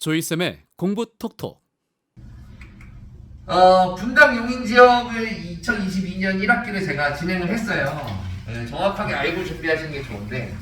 조이쌤의 공부 톡톡. 분당 용인지역을 2022년 1학기를 제가 진행을 했어요. 네, 정확하게 알고 준비하시는 게 좋은데,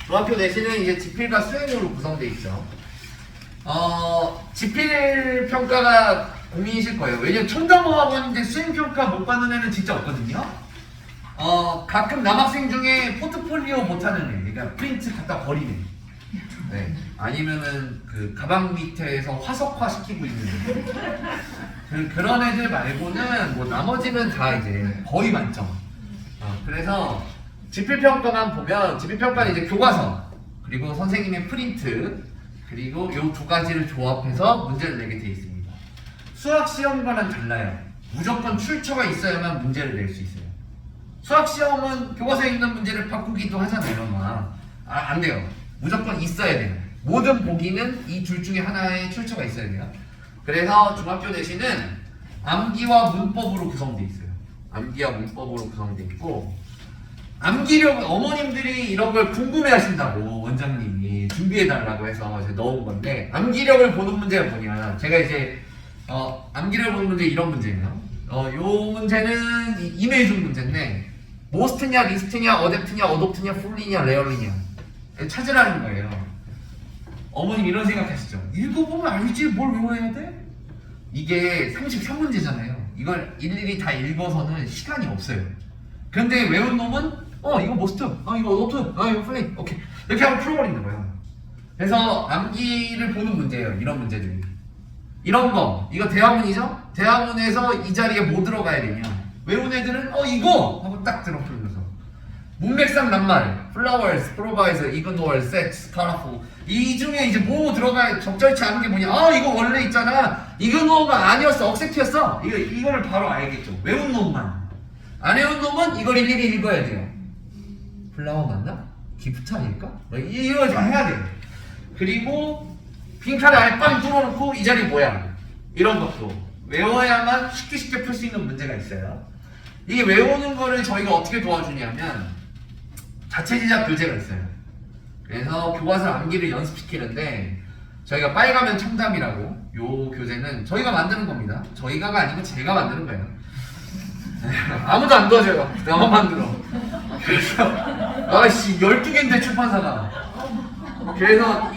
중학교 내신은 이제 지필과 수행으로 구성되어 있죠. 지필 평가가 고민이실 거예요. 왜냐면 첨단어학원인데 수행 평가 못 받는 애는 진짜 없거든요. 가끔 남학생 중에 포트폴리오 못하는 애, 그러니까 프린트 갖다 버리는 애. 네. 아니면은 그 가방 밑에서 화석화 시키고 있는 애. 그런 애들 말고는 뭐 나머지는 다 이제 거의 만점. 그래서 지필평가만 보면, 지필평가는 이제 교과서 그리고 선생님의 프린트 그리고 요 두 가지를 조합해서 문제를 내게 되어 있습니다. 수학 시험과는 달라요. 무조건 출처가 있어야만 문제를 낼 수 있어요. 수학 시험은 교과서에 있는 문제를 바꾸기도 하잖아요. 안 돼요. 무조건 있어야 돼요. 모든 보기는 이 둘 중에 하나의 출처가 있어야 돼요. 그래서 중학교 내신은 암기와 문법으로 구성되어 있어요. 암기와 문법으로 구성되어 있고, 암기력, 어머님들이 이런 걸 궁금해 하신다고 원장님이 준비해달라고 해서 제가 넣은 건데, 암기력을 보는 문제가 뭐냐. 제가 이제 암기력을 보는 문제 이런 문제예요. 요 문제는 이메일 문제인데, 모스트냐, 리스트냐, 어댑트냐, 어독트냐, 풀리냐, 레얼리냐 찾으라는 거예요. 어머님 이런 생각하시죠? 읽어보면 알지 뭘 외워야 돼? 이게 33문제잖아요. 이걸 일일이 다 읽어서는 시간이 없어요. 그런데 외운 놈은 이거 모스트, 이거 어독트, 이거 풀리, 오케이 이렇게 하고 풀어버리는 거예요. 그래서 암기를 보는 문제예요. 이런 문제들이. 이런 거, 이거 대화문이죠? 대화문에서 이 자리에 뭐 들어가야 되냐? 외운 애들은 이거! 하고 딱 들어풀면서 문맥상 낱말, flowers, provise, ignore, sex, colorful 이 중에 이제 뭐 들어가야 적절치 않은 게 뭐냐? 이거 원래 있잖아. ignore가 아니었어, accept였어. 이거를 바로 알겠죠. 외운 놈만. 안 외운 놈은 이걸 일일이 읽어야 돼요. 플라워 맞나? 기프트 아닐까? 이거 다 해야 돼요. 그리고 빈칸을 아예 빵 뚫어놓고 이 자리 뭐야? 이런 것도 외워야만 쉽게 풀 수 있는 문제가 있어요. 이게 외우는 거를 저희가 어떻게 도와주냐면 자체 제작 교재가 있어요. 그래서 교과서 암기를 연습시키는데, 저희가 빨가면 청담이라고, 요 교재는 저희가 만드는 겁니다. 저희가가 아니고 제가 만드는 거예요. 아무도 안 도와줘요. 나만 만들어. 그래서 12개인데 출판사가. 그래서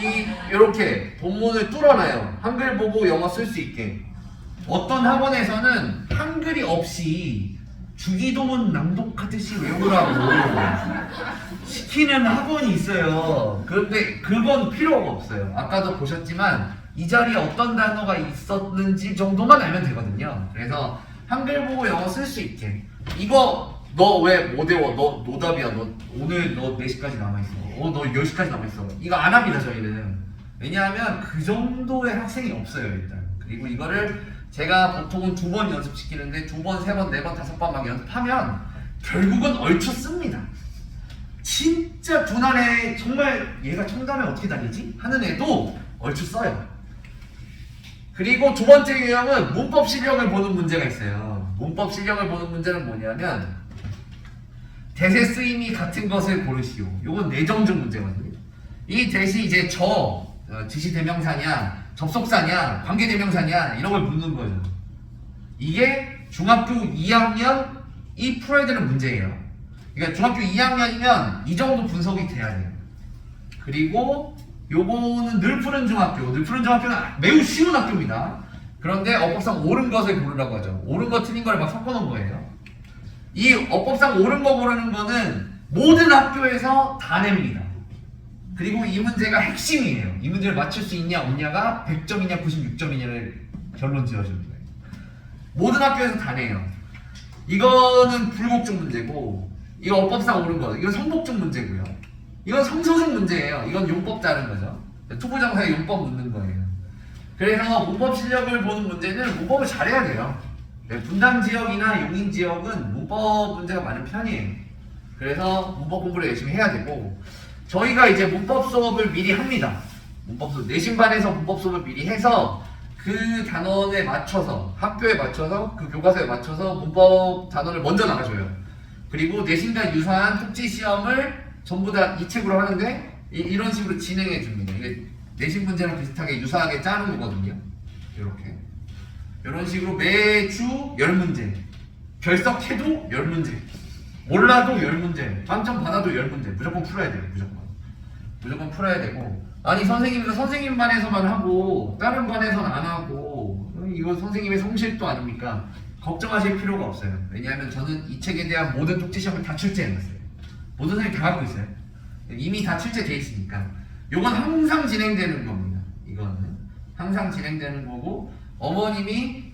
요렇게 본문을 뚫어놔요. 한글 보고 영어 쓸 수 있게. 어떤 학원에서는 한글이 없이 주기도문 낭독하듯이 외우라고 시키는 학원이 있어요. 그런데 그건 필요가 없어요. 아까도 보셨지만 이 자리에 어떤 단어가 있었는지 정도만 알면 되거든요. 그래서 한글 보고 영어 쓸 수 있게. 이거 너 왜 못 외워? 너 노답이야. 너 오늘 너 4시까지 남아있어. 너 10시까지 남아있어. 이거 안 합니다, 저희는. 왜냐하면 그 정도의 학생이 없어요, 일단. 그리고 이거를 제가 보통은 2번 연습시키는데 2번, 3번, 4번, 5번 막 연습하면 결국은 얼추 씁니다. 진짜 둔한애, 정말 얘가 청담에 어떻게 다니지? 하는 애도 얼추 써요. 그리고 두 번째 유형은 문법 실력을 보는 문제가 있어요. 문법 실력을 보는 문제는 뭐냐면 대세 쓰임이 같은 것을 고르시오. 요건 내정적 문제거든요. 이 대시 이제 지시대명사냐, 접속사냐, 관계대명사냐 이런 걸 묻는 거예요. 이게 중학교 2학년이 풀어야 되는 문제예요. 그러니까 중학교 2학년이면 이 정도 분석이 돼야 돼요. 그리고 요거는 늘 푸는 중학교, 늘 푸는 중학교는 매우 쉬운 학교입니다. 그런데 어법상 옳은 것을 고르라고 하죠. 옳은 거 틀린 걸 막 섞어놓은 거예요. 이 어법상 옳은 거 고르는 거는 모든 학교에서 다 냅니다. 그리고 이 문제가 핵심이에요. 이 문제를 맞출 수 있냐 없냐가 100점이냐 96점이냐를 결론 지어주는 거예요. 모든 학교에서 다 내요. 이거는 불곡중 문제고, 이거 어법상 옳은 거, 이건 성복중 문제고요. 이건 성소중 문제예요. 이건 용법 다른 거죠. 투부정사에 용법 묻는 거예요. 그래서 문법 실력을 보는 문제는 문법을 잘해야 돼요. 분당 지역이나 용인 지역은 문법 문제가 많은 편이에요. 그래서 문법 공부를 열심히 해야 되고, 저희가 이제 문법 수업을 미리 합니다. 문법 수업, 내신반에서 문법 수업을 미리 해서 그 단원에 맞춰서, 학교에 맞춰서, 그 교과서에 맞춰서 문법 단원을 먼저 나가줘요. 그리고 내신과 유사한 통지 시험을 전부 다 이 책으로 하는데 이런 식으로 진행해 줍니다. 이게 내신 문제랑 비슷하게 유사하게 짜는 거거든요. 이렇게 이런 식으로 매주 10문제, 결석해도 10문제, 몰라도 10문제, 빵점 받아도 10문제 무조건 풀어야 돼요. 무조건 풀어야 되고, 아니 선생님도 선생님 반에서만 하고 다른 반에서는 안 하고 이거 선생님의 성실도 아닙니까? 걱정하실 필요가 없어요. 왜냐하면 저는 이 책에 대한 모든 쪽지 시험을 다 출제해놨어요. 모든 선생님 다 하고 있어요. 이미 다 출제돼 있으니까. 이건 항상 진행되는 겁니다. 이거는 항상 진행되는 거고, 어머님이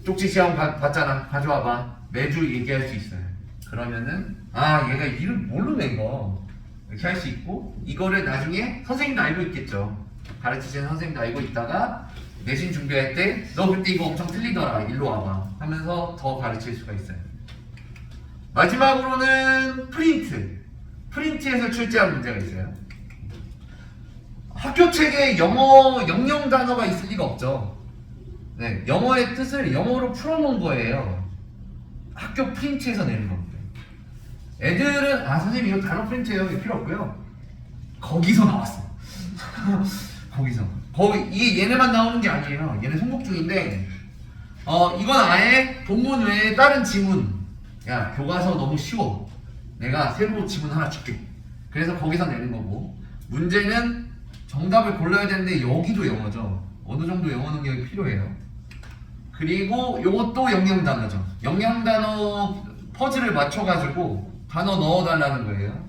쪽지 시험 봤잖아, 가져와봐, 매주 얘기할 수 있어요. 그러면은 아, 얘가 일을 모르네 이거, 이렇게 할 수 있고, 이거를 나중에 선생님도 알고 있겠죠. 가르치시는 선생님도 알고 있다가 내신 준비할 때 너 그때 이거 엄청 틀리더라, 일로 와봐 하면서 더 가르칠 수가 있어요. 마지막으로는 프린트에서 출제한 문제가 있어요. 학교 책에 영어 영영 단어가 있을 리가 없죠. 네, 영어의 뜻을 영어로 풀어놓은 거예요. 학교 프린트에서 내는 겁니다. 애들은 아, 선생님 이거 단어 프린트예요, 이거 필요 없고요. 거기서 나왔어. 이게 얘네만 나오는 게 아니에요. 얘네 송복 중인데, 이건 아예 본문 외에 다른 지문, 야 교과서 너무 쉬워, 내가 새로 지문 하나 줄게, 그래서 거기서 내는 거고, 문제는 정답을 골라야 되는데 여기도 영어죠. 어느 정도 영어 능력이 필요해요. 그리고 요것도 영영 단어죠. 영영 단어 퍼즐을 맞춰가지고 단어 넣어달라는 거예요.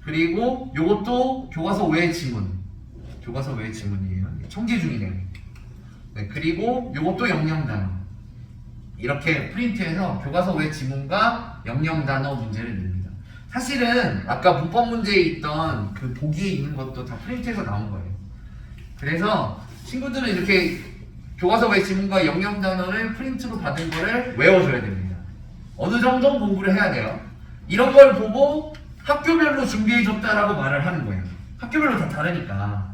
그리고 요것도 교과서 외 지문이에요. 청계 중이네요. 네, 그리고 요것도 영영 단어. 이렇게 프린트해서 교과서 외 지문과 영영 단어 문제를 냅니다. 사실은 아까 문법 문제에 있던 그 보기에 있는 것도 다 프린트해서 나온 거예요. 그래서 친구들은 이렇게 교과서 외 지문과 영영 단어를 프린트로 받은 거를 외워줘야 됩니다. 어느 정도 공부를 해야 돼요. 이런 걸 보고 학교별로 준비해줬다라고 말을 하는 거예요. 학교별로 다 다르니까.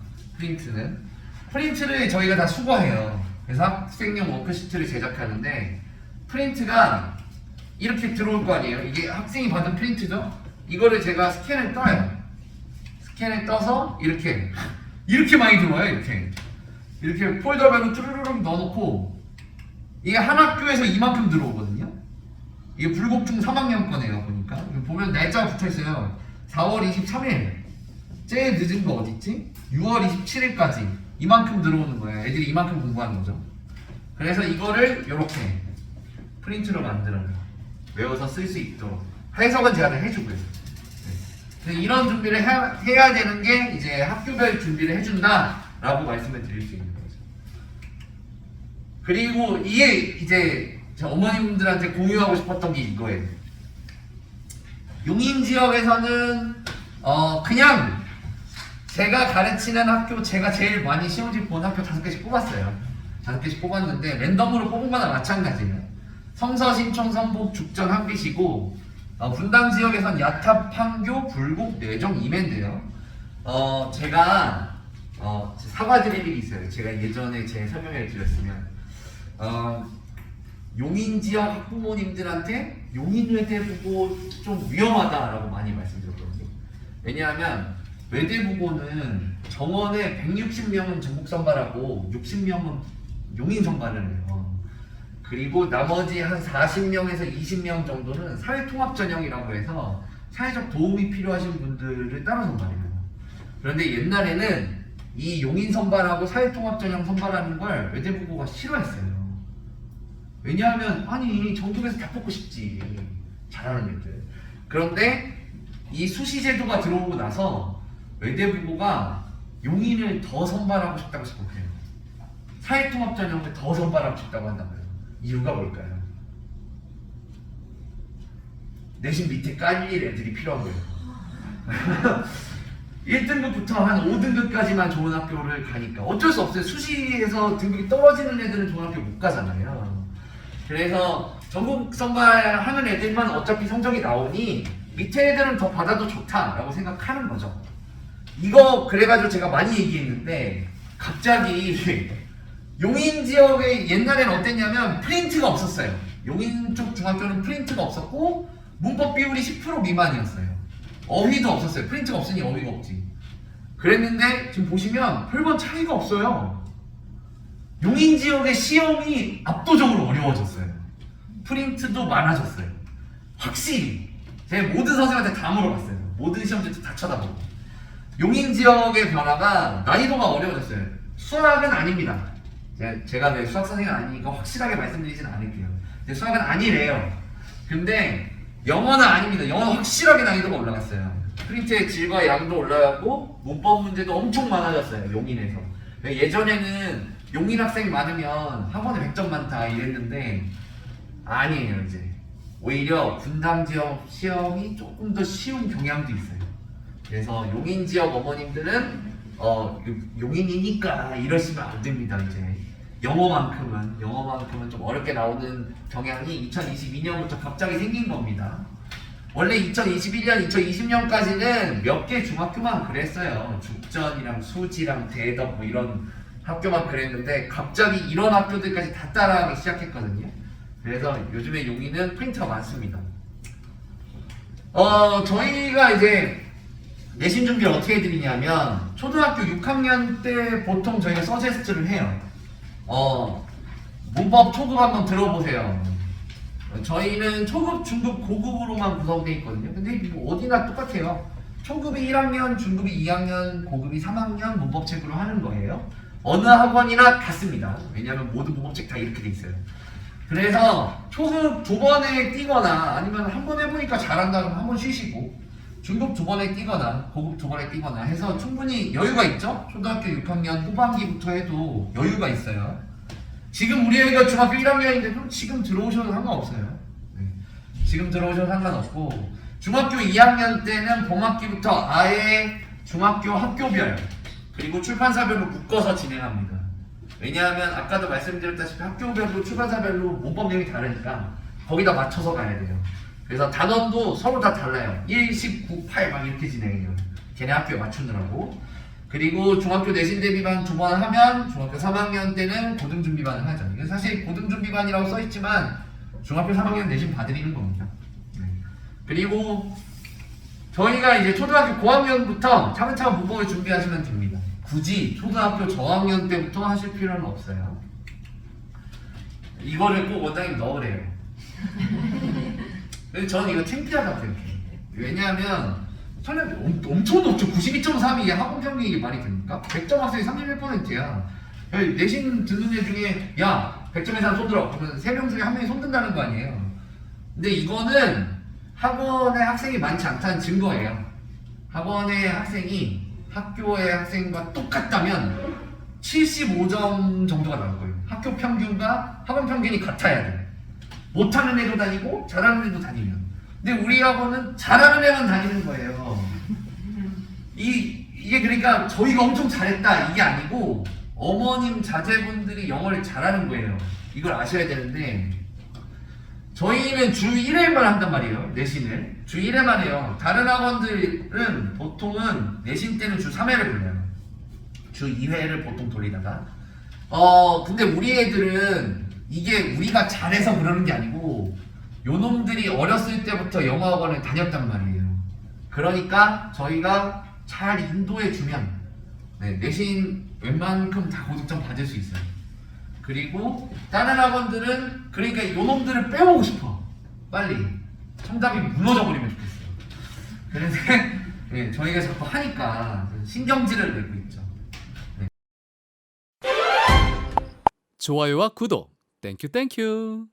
프린트를 저희가 다 수거해요. 그래서 학생용 워크시트를 제작하는데, 프린트가 이렇게 들어올 거 아니에요. 이게 학생이 받은 프린트죠. 이거를 제가 스캔을 떠요. 스캔을 떠서 이렇게 많이 들어와요. 이렇게 폴더별로 쭈르르륵 넣어놓고, 이게 한 학교에서 이만큼 들어오거든요. 이게 불곡중 3학년 거네요. 보니까 보면 날짜가 붙어있어요. 4월 23일, 제일 늦은 거 어딨지? 6월 27일까지 이만큼 들어오는 거예요. 애들이 이만큼 공부하는 거죠. 그래서 이거를 이렇게 프린트로 만들어요. 외워서 쓸 수 있도록. 해석은 제가 다 해주고요. 네. 이런 준비를 해야 되는 게 이제 학교별 준비를 해준다라고 말씀을 드릴 수 있는 거죠. 그리고 이게 이제 어머님들한테 공유하고 싶었던 게 이거예요. 용인 지역에서는 그냥 제가 가르치는 학교, 제가 제일 많이 시험지 본 학교 5개씩 뽑았어요. 5개씩 뽑았는데 랜덤으로 뽑은 거나 마찬가지예요. 성서, 신촌, 성북, 죽전, 한빛이고, 분당 지역에선 야탑, 판교, 불곡, 내정, 임해인데요. 제가 사과드릴 일이 있어요. 제가 예전에 제 설명회를 드렸으면, 용인 지역 학부모님들한테 용인 외대부고 좀 위험하다라고 많이 말씀드렸거든요. 왜냐하면 외대부고는 정원에 160명은 전국 선발하고 60명은 용인 선발을 해요. 그리고 나머지 한 40명에서 20명 정도는 사회통합 전형이라고 해서 사회적 도움이 필요하신 분들을 따로 선발해요. 그런데 옛날에는 이 용인 선발하고 사회통합 전형 선발하는 걸 외대부고가 싫어했어요. 왜냐하면 아니 전국에서 다 뽑고 싶지, 잘하는 애들. 그런데 이 수시 제도가 들어오고 나서 외대부고가 용인을 더 선발하고 싶다고 생각해요. 사회통합 전형을 더 선발하고 싶다고 한다고요. 이유가 뭘까요? 내신 밑에 깔릴 애들이 필요한 거예요. 1등급부터 한 5등급까지만 좋은 학교를 가니까 어쩔 수 없어요. 수시에서 등급이 떨어지는 애들은 좋은 학교 못 가잖아요. 그래서 전국 선발하는 애들만 어차피 성적이 나오니 밑에 애들은 더 받아도 좋다라고 생각하는 거죠. 이거 그래가지고 제가 많이 얘기했는데, 갑자기 용인 지역에 옛날에는 어땠냐면 프린트가 없었어요. 용인 쪽 중학교는 프린트가 없었고 문법 비율이 10% 미만이었어요. 어휘도 없었어요. 프린트가 없으니 어휘가 없지. 그랬는데 지금 보시면 별반 차이가 없어요. 용인 지역의 시험이 압도적으로 어려워졌어요. 프린트도 많아졌어요. 확실히 제가 모든 선생님한테 다 물어봤어요. 모든 시험지도 다 쳐다보고 용인 지역의 변화가 난이도가 어려워졌어요. 수학은 아닙니다. 제가 왜 수학 선생님은 아니니까 확실하게 말씀드리진 않을게요. 근데 수학은 아니래요. 근데 영어는 아닙니다. 영어는 확실하게 난이도가 올라갔어요. 프린트의 질과 양도 올라가고 문법 문제도 엄청 많아졌어요. 용인에서. 예전에는 용인 학생 많으면 학원에 100점 많다 이랬는데 아니에요. 이제 오히려 분당 지역 시험이 조금 더 쉬운 경향도 있어요. 그래서 용인 지역 어머님들은 용인이니까 이러시면 안 됩니다. 이제 영어만큼은 좀 어렵게 나오는 경향이 2022년부터 갑자기 생긴 겁니다. 원래 2021년, 2020년까지는 몇 개 중학교만 그랬어요. 죽전이랑 수지랑 대덕 뭐 이런 학교만 그랬는데 갑자기 이런 학교들까지 다 따라하기 시작했거든요. 그래서 요즘에 용인은 프린터가 많습니다. 저희가 이제 내신 준비를 어떻게 해드리냐면 초등학교 6학년 때 보통 저희가 서제스트를 해요. 문법 초급 한번 들어보세요. 저희는 초급, 중급, 고급으로만 구성되어 있거든요. 근데 뭐 어디나 똑같아요. 초급이 1학년, 중급이 2학년, 고급이 3학년 문법책으로 하는 거예요. 어느 학원이나 같습니다. 왜냐하면 모든 문법책 다 이렇게 돼 있어요. 그래서 초급 2번에 뛰거나 아니면 한 번 해보니까 잘한다 그러면 한 번 쉬시고 중급 2번에 뛰거나 고급 2번에 뛰거나 해서 충분히 여유가 있죠? 초등학교 6학년 후반기부터 해도 여유가 있어요. 지금 우리 애가 중학교 1학년인데 그럼 지금 들어오셔도 상관없어요. 네. 지금 들어오셔도 상관없고 중학교 2학년 때는 봄학기부터 아예 중학교 학교별 그리고 출판사별로 묶어서 진행합니다. 왜냐하면 아까도 말씀드렸다시피 학교별로 출판사별로 문법 내용이 다르니까 거기다 맞춰서 가야 돼요. 그래서 단원도 서로 다 달라요. 1, 10, 9, 8 막 이렇게 진행해요. 걔네 학교에 맞추느라고. 그리고 중학교 내신 대비반 2번 하면 중학교 3학년 때는 고등준비반을 하죠. 이게 사실 고등준비반이라고 써있지만 중학교 3학년 내신 봐드리는 겁니다. 네. 그리고 저희가 이제 초등학교 고학년부터 차근차근 문법을 준비하시면 됩니다. 굳이 초등학교 저학년 때부터 하실 필요는 없어요. 이거를 꼭 원장님 넣으래요. 근데 저는 이거 창피하다고 생각해요. 왜냐하면 저는 엄청 높죠. 92.3이 이게 학원 평균이 이게 말이 됩니까? 100점 학생이 31%야. 내신 듣는 애 중에 야 100점 이상 손 들어. 그러면 3명 중에 1명이 손 든다는 거 아니에요. 근데 이거는 학원에 학생이 많지 않다는 증거예요. 학원의 학생이 학교의 학생과 똑같다면 75점 정도가 나올 거예요. 학교 평균과 학원 평균이 같아야 돼. 못하는 애도 다니고 잘하는 애도 다니면. 근데 우리 학원은 잘하는 애만 다니는 거예요. 이게 그러니까 저희가 엄청 잘했다 이게 아니고 어머님 자제분들이 영어를 잘하는 거예요. 이걸 아셔야 되는데 저희는 주 1회만 한단 말이에요. 내신을 주 1회만 해요. 다른 학원들은 보통은 내신 때는 주 3회를 돌려요. 주 2회를 보통 돌리다가 근데 우리 애들은 이게 우리가 잘해서 그러는 게 아니고 요놈들이 어렸을 때부터 영어학원을 다녔단 말이에요. 그러니까 저희가 잘 인도해주면 내신 웬만큼 다 고득점 받을 수 있어요. 그리고 다른 학원들은 그러니까 요놈들을 빼오고 싶어. 빨리 정답이 무너져 버리면 좋겠어요. 그래서 저희가 자꾸 하니까 신경질을 내고 있죠. 좋아요와 구독 땡큐 땡큐.